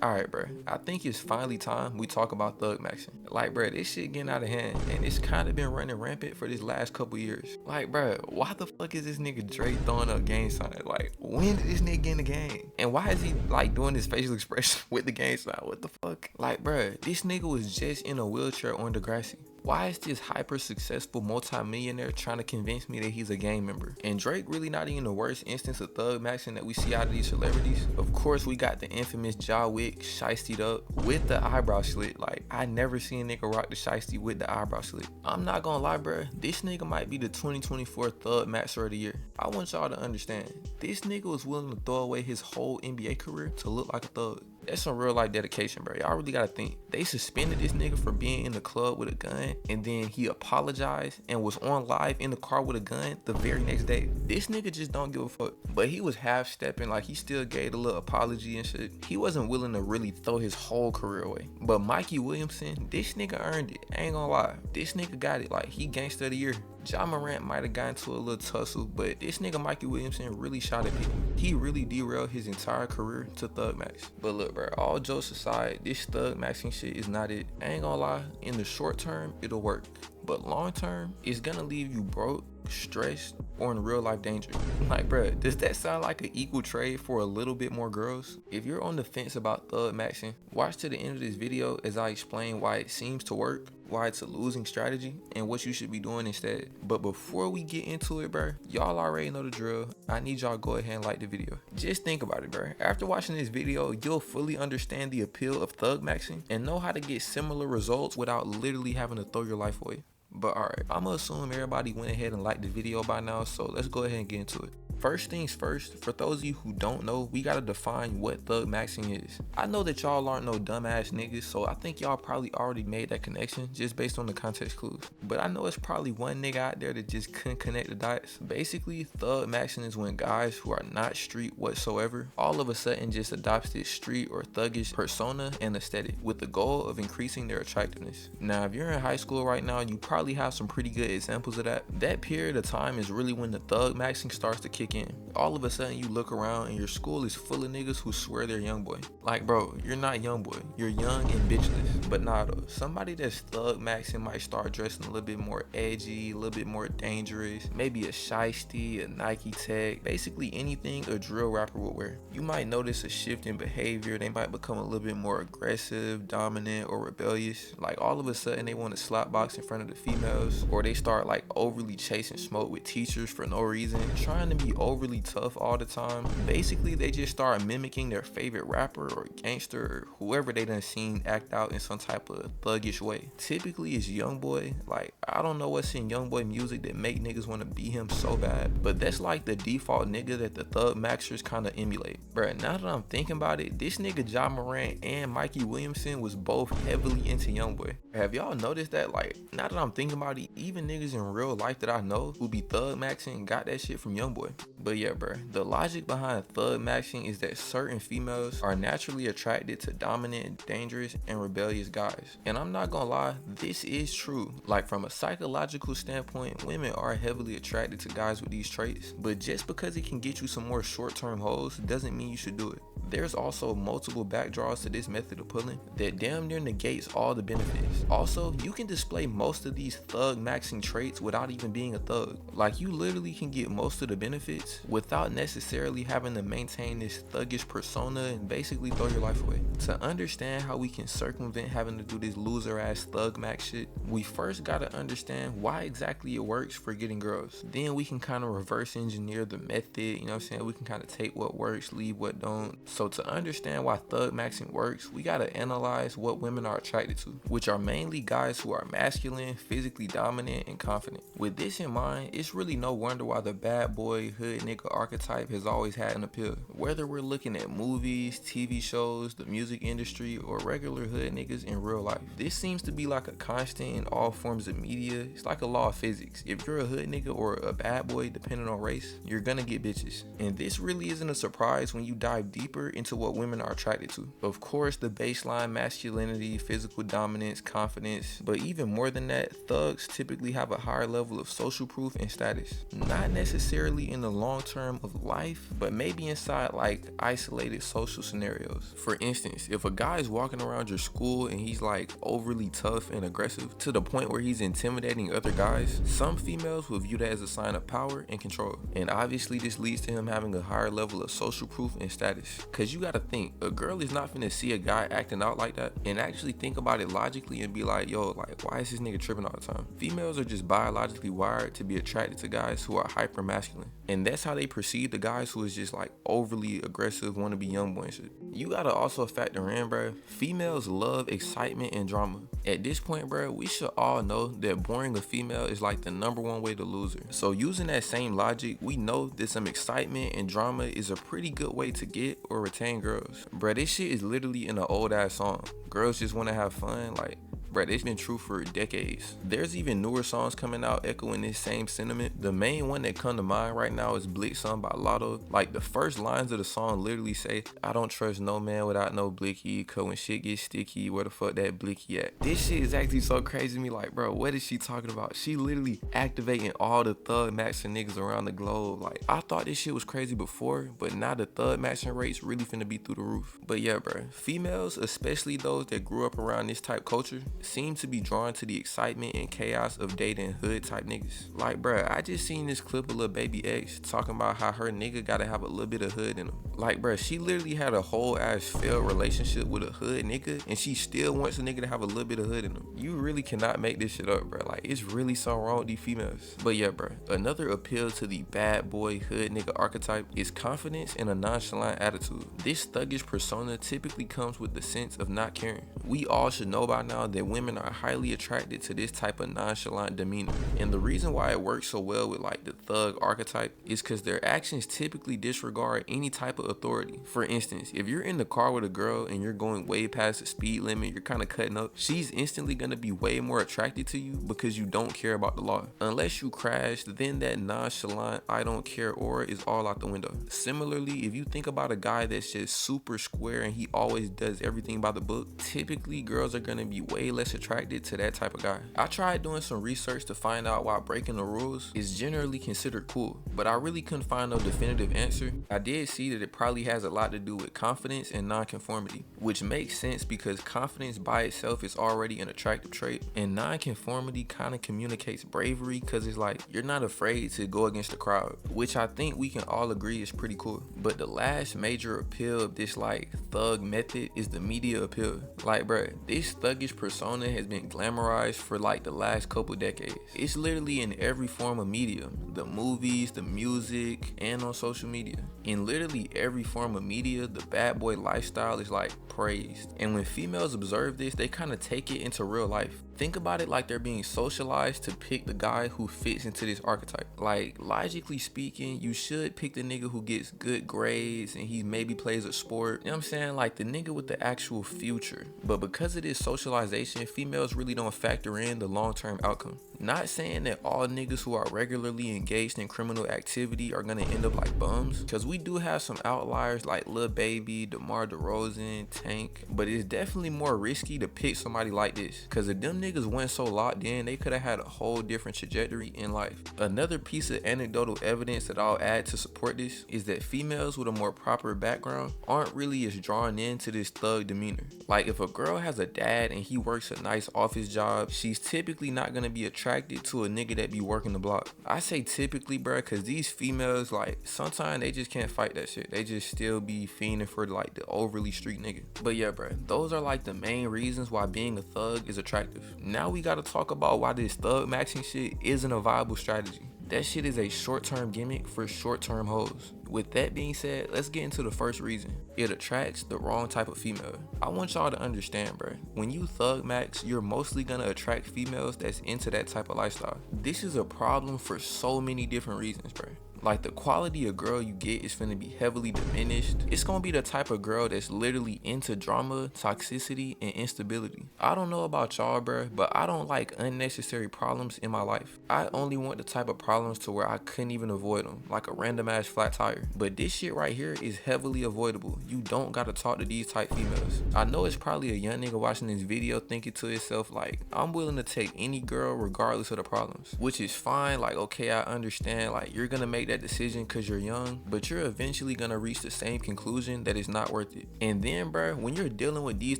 Alright, bro. I think it's finally time we talk about Thug Maxing. Like, bro, this shit getting out of hand, and it's kind of been running rampant for this last couple years. Like, bro, why the fuck is this nigga Drake throwing up gang signs? Like, when did this nigga get in the game? And why is he, like, doing his facial expression with the gang sign? What the fuck? Like, bro, this nigga was just in a wheelchair on Degrassi. Why is this hyper successful multi-millionaire trying to convince me that he's a gang member? And Drake really not even the worst instance of thug maxing that we see out of these celebrities. Of course, we got the infamous Ja Wick shiestied up with the eyebrow slit. Like, I never seen a nigga rock the shiesty with the eyebrow slit. I'm not gonna lie, bro. This nigga might be the 2024 thug maxer of the year. I want y'all to understand. This nigga was willing to throw away his whole NBA career to look like a thug. That's some real life dedication, bro. Y'all really gotta think. They suspended this nigga for being in the club with a gun, and then he apologized and was on live in the car with a gun the very next day. This nigga just don't give a fuck. But he was half stepping, like he still gave a little apology and shit. He wasn't willing to really throw his whole career away. But Mikey Williamson, this nigga earned it. I ain't gonna lie. This nigga got it. Like, he gangsta of the year. Ja Morant might have gotten into a little tussle, but this nigga Mikey Williamson really shot at people. He really derailed his entire career to thug max. But look, bro, all jokes aside, this thug maxing shit is not it. I ain't gonna lie, in the short term, it'll work. But long term, it's gonna leave you broke, stressed, or in real life danger. Like, bruh, does that sound like an equal trade for a little bit more girls? If you're on the fence about thug maxing, watch to the end of this video as I explain why it seems to work, why it's a losing strategy, and what you should be doing instead. But before we get into it, bruh, y'all already know the drill. I need y'all to go ahead and like the video. Just think about it, bruh. After watching this video, you'll fully understand the appeal of thug maxing and know how to get similar results without literally having to throw your life away. But alright, I'ma assume everybody went ahead and liked the video by now, so let's go ahead and get into it. First things first, for those of you who don't know, we gotta define what thug maxing is. I know that y'all aren't no dumbass niggas, so I think y'all probably already made that connection just based on the context clues. But I know it's probably one nigga out there that just couldn't connect the dots. Basically, thug maxing is when guys who are not street whatsoever all of a sudden just adopts this street or thuggish persona and aesthetic with the goal of increasing their attractiveness. Now, if you're in high school right now, you probably have some pretty good examples of that. That period of time is really when the thug maxing starts to kick in. All of a sudden you look around and your school is full of niggas who swear they're young boy. Like, bro, you're not young boy, you're young and bitchless. But nah though, somebody that's thug maxing might start dressing a little bit more edgy, a little bit more dangerous, maybe a shiesty, a Nike tech, basically anything a drill rapper would wear. You might notice a shift in behavior. They might become a little bit more aggressive, dominant, or rebellious. Like, all of a sudden they want to slap box in front of the females, or they start like overly chasing smoke with teachers for no reason, trying to be overly tough all the time. Basically, they just start mimicking their favorite rapper or gangster or whoever they done seen act out in some type of thuggish way. Typically it's YoungBoy. Like, I don't know what's in YoungBoy music that make niggas want to be him so bad, but that's like the default nigga that the thug maxers kind of emulate. Bruh, now that I'm thinking about it, this nigga Ja Morant and Mikey Williamson was both heavily into YoungBoy. Have y'all noticed that? Like, now that I'm thinking about it, even niggas in real life that I know who be thug maxing got that shit from YoungBoy. But yeah, bro, the logic behind thug maxing is that certain females are naturally attracted to dominant, dangerous, and rebellious guys. And I'm not gonna lie, this is true. Like, from a psychological standpoint, women are heavily attracted to guys with these traits. But just because it can get you some more short-term hoes doesn't mean you should do it. There's also multiple backdraws to this method of pulling that damn near negates all the benefits. Also, you can display most of these thug maxing traits without even being a thug. Like, you literally can get most of the benefits without necessarily having to maintain this thuggish persona and basically throw your life away. To understand how we can circumvent having to do this loser ass thug max shit, we first gotta understand why exactly it works for getting girls. Then we can kind of reverse engineer the method, you know what I'm saying? We can kind of take what works, leave what don't. So to understand why thug maxing works, we gotta analyze what women are attracted to, which are mainly guys who are masculine, physically dominant, and confident. With this in mind, it's really no wonder why the bad boy, hood nigga archetype has always had an appeal. Whether we're looking at movies, TV shows, the music industry, or regular hood niggas in real life, this seems to be like a constant in all forms of media. It's like a law of physics. If you're a hood nigga or a bad boy, depending on race, you're gonna get bitches. And this really isn't a surprise when you dive deeper into what women are attracted to. Of course, the baseline masculinity, physical dominance, confidence, but even more than that, thugs typically have a higher level of social proof and status. Not necessarily in the long term of life, but maybe inside like isolated social scenarios. For instance, if a guy is walking around your school and he's like overly tough and aggressive to the point where he's intimidating other guys, some females will view that as a sign of power and control. And obviously this leads to him having a higher level of social proof and status. Cause you gotta think, a girl is not finna see a guy acting out like that and actually think about it logically and be like, yo, like why is this nigga tripping all the time? Females are just biologically wired to be attracted to guys who are hyper masculine. And that's how they perceive the guys who is just like overly aggressive, wanna be young boy and shit. You gotta also factor in, bro, females love excitement and drama. At this point, bro, we should all know that boring a female is like the #1 way to lose her. So using that same logic, we know that some excitement and drama is a pretty good way to get or retain girls. Bro, this shit is literally in an old ass song. Girls just wanna have fun, like, bruh, it's been true for decades. There's even newer songs coming out echoing this same sentiment. The main one that come to mind right now is Blick Song by Lotto. Like the first lines of the song literally say, I don't trust no man without no blicky, cause when shit gets sticky, where the fuck that blicky at? This shit is actually so crazy to me, like bro, what is she talking about? She literally activating all the thug maxing niggas around the globe. Like I thought this shit was crazy before, but now the thug maxing rates really finna be through the roof. But yeah, bro, females, especially those that grew up around this type culture, seem to be drawn to the excitement and chaos of dating hood type niggas. Like bruh, I just seen this clip of Lil Baby X talking about how her nigga gotta have a little bit of hood in him. Like bruh, she literally had a whole ass failed relationship with a hood nigga and she still wants a nigga to have a little bit of hood in him. You really cannot make this shit up, bruh. Like it's really so wrong with these females. But yeah, bruh, another appeal to the bad boy hood nigga archetype is confidence and a nonchalant attitude. This thuggish persona typically comes with the sense of not caring. We all should know by now that women are highly attracted to this type of nonchalant demeanor. And the reason why it works so well with like the thug archetype is because their actions typically disregard any type of authority. For instance, if you're in the car with a girl and you're going way past the speed limit, you're kind of cutting up, she's instantly going to be way more attracted to you because you don't care about the law. Unless you crash, then that nonchalant I don't care aura is all out the window. Similarly, if you think about a guy that's just super square and he always does everything by the book, typically girls are going to be way less attracted to that type of guy. I tried doing some research to find out why breaking the rules is generally considered cool, but I really couldn't find no definitive answer. I did see that it probably has a lot to do with confidence and nonconformity, which makes sense because confidence by itself is already an attractive trait, and nonconformity kind of communicates bravery because it's like you're not afraid to go against the crowd, which I think we can all agree is pretty cool. But the last major appeal of this like thug method is the media appeal. Like bruh, this thuggish persona has been glamorized for like the last couple decades. It's literally in every form of media, the movies, the music, and on social media. In literally every form of media, the bad boy lifestyle is like praised. And when females observe this, they kind of take it into real life. Think about it like they're being socialized to pick the guy who fits into this archetype. Like logically speaking, you should pick the nigga who gets good grades and he maybe plays a sport. You know what I'm saying? Like the nigga with the actual future. But because of this socialization, females really don't factor in the long-term outcome. Not saying that all niggas who are regularly engaged in criminal activity are gonna end up like bums, because we do have some outliers like Lil Baby, DeMar DeRozan, Tank, but it's definitely more risky to pick somebody like this, because if them niggas went so locked in, they could have had a whole different trajectory in life. Another piece of anecdotal evidence that I'll add to support this is that females with a more proper background aren't really as drawn into this thug demeanor. Like if a girl has a dad and he works a nice office job, she's typically not gonna be attracted to a nigga that be working the block. I say typically, bro, because these females, like sometimes they just can't fight that shit. They just still be fiending for like the overly street nigga. But yeah, bro, those are like the main reasons why being a thug is attractive. Now we gotta talk about why this thug maxing shit isn't a viable strategy. That shit is a short-term gimmick for short-term hoes. With that being said, let's get into the first reason. It attracts the wrong type of female. I want y'all to understand, bro. When you thug max, you're mostly gonna attract females that's into that type of lifestyle. This is a problem for so many different reasons, bro. Like the quality of girl you get is finna be heavily diminished. It's gonna be the type of girl that's literally into drama, toxicity, and instability. I don't know about y'all, bro, but I don't like unnecessary problems in my life. I only want the type of problems to where I couldn't even avoid them, like a random ass flat tire. But this shit right here is heavily avoidable. You don't gotta talk to these type females. I know it's probably a young nigga watching this video thinking to himself like, I'm willing to take any girl regardless of the problems, which is fine. Like, okay, I understand, like you're gonna make that decision because you're young, but you're eventually gonna reach the same conclusion that it's not worth it. And then, bro, when you're dealing with these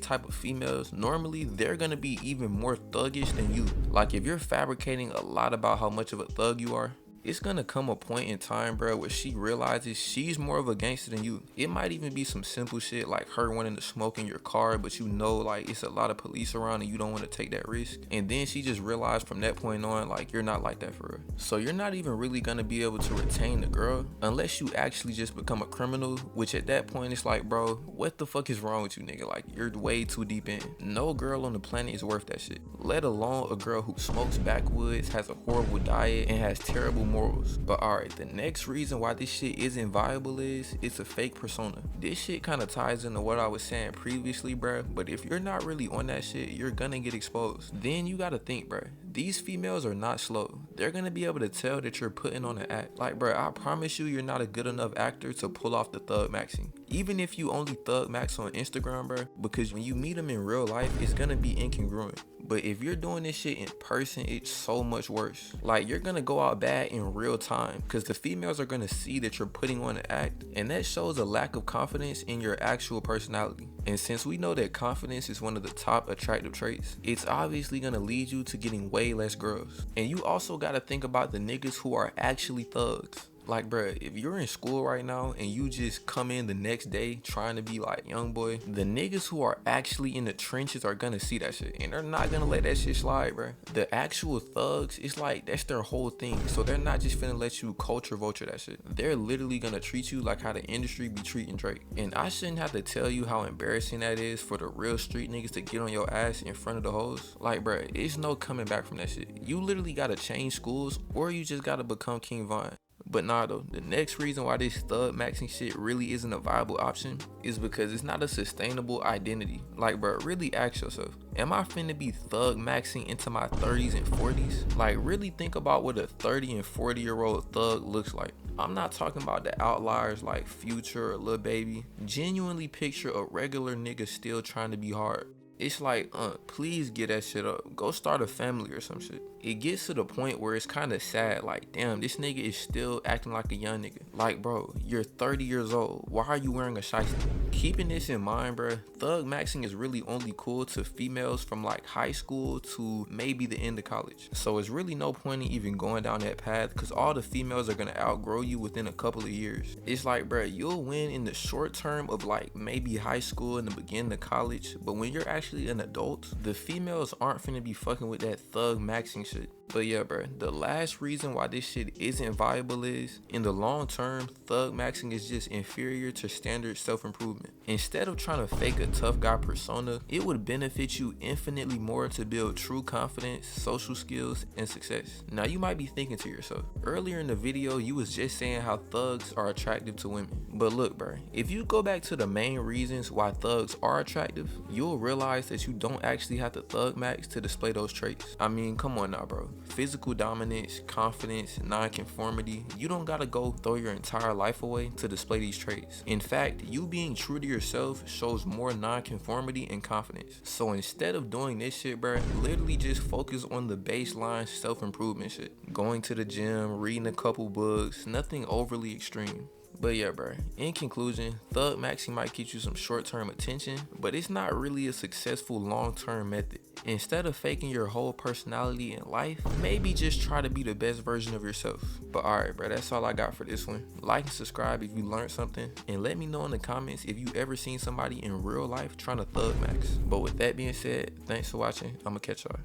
type of females, normally they're gonna be even more thuggish than you. Like if you're fabricating a lot about how much of a thug you are, it's gonna come a point in time, bro, where she realizes she's more of a gangster than you. It might even be some simple shit like her wanting to smoke in your car, but you know like it's a lot of police around and you don't want to take that risk. And then she just realized from that point on like you're not like that for her. So you're not even really gonna be able to retain the girl unless you actually just become a criminal, which at that point it's like, bro, what the fuck is wrong with you, nigga? Like you're way too deep in. No girl on the planet is worth that shit. Let alone a girl who smokes backwoods, has a horrible diet, and has terrible morals. But alright, the next reason why this shit isn't viable is it's a fake persona. This shit kind of ties into what I was saying previously, bruh, but if you're not really on that shit, you're gonna get exposed. Then you gotta think, bruh, these females are not slow. They're gonna be able to tell that you're putting on an act. Like, bruh, I promise you, you're not a good enough actor to pull off the thug maxing. Even if you only thug max on Instagram, bruh, because when you meet them in real life, it's gonna be incongruent. But if you're doing this shit in person, it's so much worse. Like you're gonna go out bad in real time because the females are gonna see that you're putting on an act, and that shows a lack of confidence in your actual personality. And since we know that confidence is one of the top attractive traits, it's obviously gonna lead you to getting way less girls. And you also gotta think about the niggas who are actually thugs. Like, bruh, if you're in school right now and you just come in the next day trying to be like young boy, the niggas who are actually in the trenches are gonna see that shit and they're not gonna let that shit slide, bruh. The actual thugs, it's like that's their whole thing. So they're not just finna let you culture vulture that shit. They're literally gonna treat you like how the industry be treating Drake. And I shouldn't have to tell you how embarrassing that is for the real street niggas to get on your ass in front of the hoes. Like, bruh, it's no coming back from that shit. You literally gotta change schools or you just gotta become King Von. But nah though, the next reason why this thug maxing shit really isn't a viable option is because it's not a sustainable identity. Like, bro, really ask yourself, am I finna be thug maxing into my 30s and 40s? Like, really think about what a 30 and 40-year-old thug looks like. I'm not talking about the outliers like Future or Lil Baby. Genuinely picture a regular nigga still trying to be hard. It's like, please get that shit up. Go start a family or some shit. It gets to the point where it's kind of sad. Like, damn, this nigga is still acting like a young nigga. Like, bro, you're 30 years old. Why are you wearing a shiesty? Keeping this in mind, bro, thug maxing is really only cool to females from like high school to maybe the end of college. So it's really no point in even going down that path because all the females are gonna outgrow you within a couple of years. It's like, bro, you'll win in the short term of like maybe high school and the beginning of college, but when you're actually an adult, the females aren't finna be fucking with that thug maxing shit. But yeah, bro, the last reason why this shit isn't viable is, in the long term, thug maxing is just inferior to standard self-improvement. Instead of trying to fake a tough guy persona, it would benefit you infinitely more to build true confidence, social skills, and success. Now you might be thinking to yourself, earlier in the video you was just saying how thugs are attractive to women. But look, bro, if you go back to the main reasons why thugs are attractive, you'll realize that you don't actually have to thug max to display those traits. I mean, come on now, bro. Physical dominance, confidence, non-conformity, you don't gotta go throw your entire life away to display these traits. In fact, you being true to yourself shows more non-conformity and confidence. So instead of doing this shit, bro, literally just focus on the baseline self-improvement shit. Going to the gym, reading a couple books, nothing overly extreme. But yeah, bro, in conclusion, thug maxing might get you some short-term attention, but it's not really a successful long-term method. Instead of faking your whole personality in life, maybe just try to be the best version of yourself. But alright, bro, that's all I got for this one. Like and subscribe if you learned something, and let me know in the comments if you ever seen somebody in real life trying to thug max. But with that being said, thanks for watching. I'ma catch y'all.